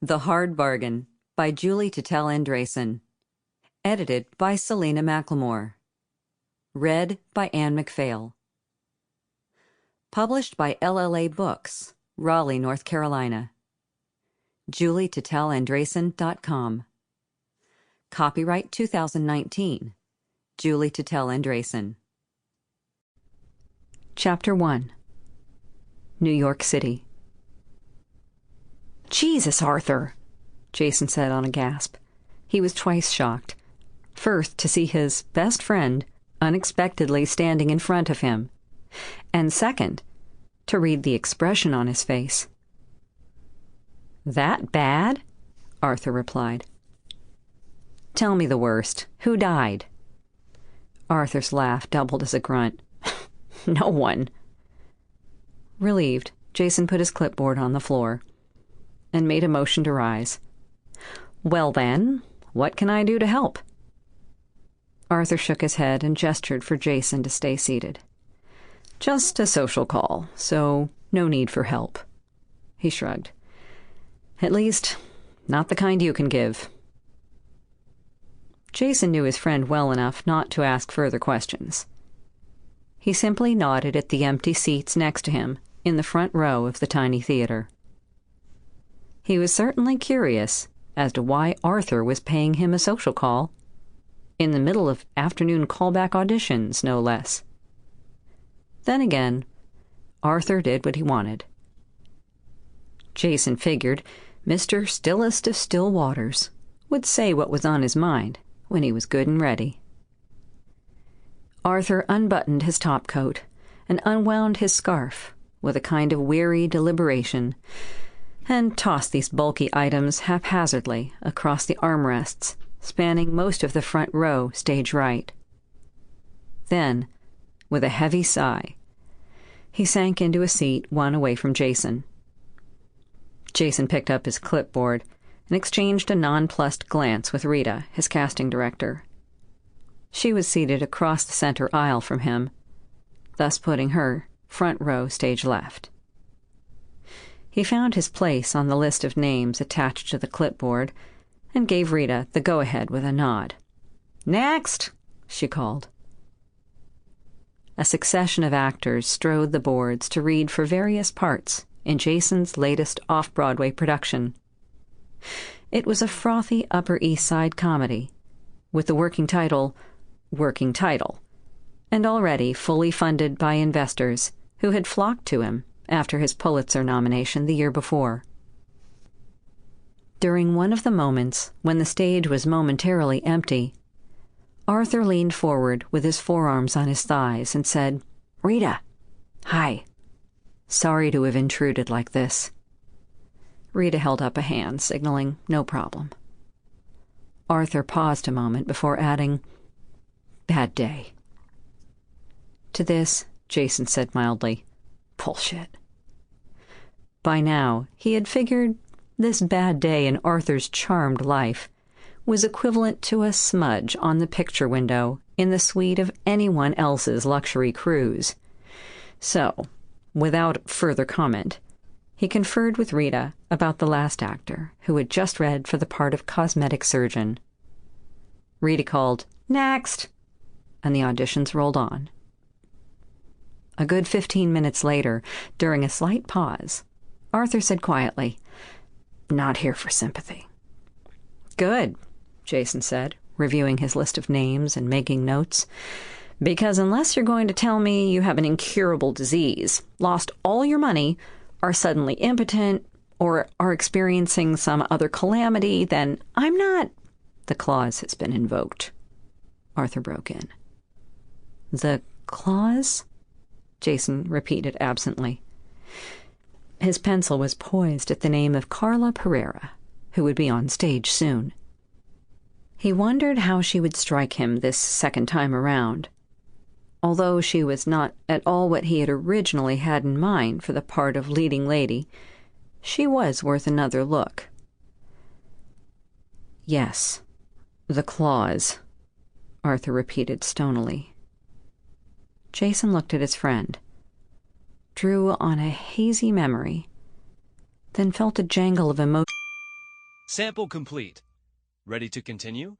The Hard Bargain by Julie Tetel Andresen. Edited by Selena McLemore. Read by Anne Macphail. Published by LLA Books, Raleigh, North Carolina. JulieTetelAndresen.com. Copyright 2019. Julie Tetel Andresen. Chapter 1. New York City. "Jesus, Arthur," Jason said on a gasp. He was twice shocked. First, to see his best friend unexpectedly standing in front of him. And second, to read the expression on his face. "That bad?" Arthur replied. "Tell me the worst. Who died?" Arthur's laugh doubled as a grunt. "No one." Relieved, Jason put his clipboard on the floor and made a motion to rise. "Well then, what can I do to help?" Arthur shook his head and gestured for Jason to stay seated. "Just a social call, so no need for help." He shrugged. "At least, not the kind you can give." Jason knew his friend well enough not to ask further questions. He simply nodded at the empty seats next to him in the front row of the tiny theater. He was certainly curious as to why Arthur was paying him a social call, in the middle of afternoon callback auditions, no less. Then again, Arthur did what he wanted. Jason figured Mr. Stillest of Still Waters would say what was on his mind when he was good and ready. Arthur unbuttoned his topcoat and unwound his scarf with a kind of weary deliberation, and tossed these bulky items haphazardly across the armrests spanning most of the front row stage right. Then, with a heavy sigh, he sank into a seat one away from Jason. Jason picked up his clipboard and exchanged a nonplussed glance with Rita, his casting director. She was seated across the center aisle from him, thus putting her front row stage left. He found his place on the list of names attached to the clipboard and gave Rita the go-ahead with a nod. "Next!" she called. A succession of actors strode the boards to read for various parts in Jason's latest off-Broadway production. It was a frothy Upper East Side comedy, with the working title, and already fully funded by investors who had flocked to him after his Pulitzer nomination the year before. During one of the moments when the stage was momentarily empty, Arthur leaned forward with his forearms on his thighs and said, "Rita, hi. Sorry to have intruded like this." Rita held up a hand, signaling no problem. Arthur paused a moment before adding, "Bad day." To this, Jason said mildly, "Bullshit." By now, he had figured this bad day in Arthur's charmed life was equivalent to a smudge on the picture window in the suite of anyone else's luxury cruise. So, without further comment, he conferred with Rita about the last actor who had just read for the part of cosmetic surgeon. Rita called, "Next!" and the auditions rolled on. A good 15 minutes later, during a slight pause, Arthur said quietly, "Not here for sympathy." "Good," Jason said, reviewing his list of names and making notes, "because unless you're going to tell me you have an incurable disease, lost all your money, are suddenly impotent, or are experiencing some other calamity, then I'm not—" "The clause has been invoked," Arthur broke in. "The clause?" Jason repeated absently. His pencil was poised at the name of Carla Pereira, who would be on stage soon. He wondered how she would strike him this second time around. Although she was not at all what he had originally had in mind for the part of leading lady, she was worth another look. "Yes, the clause," Arthur repeated stonily. Jason looked at his friend, drew on a hazy memory, then felt a jangle of emotion Sample complete. Ready to continue?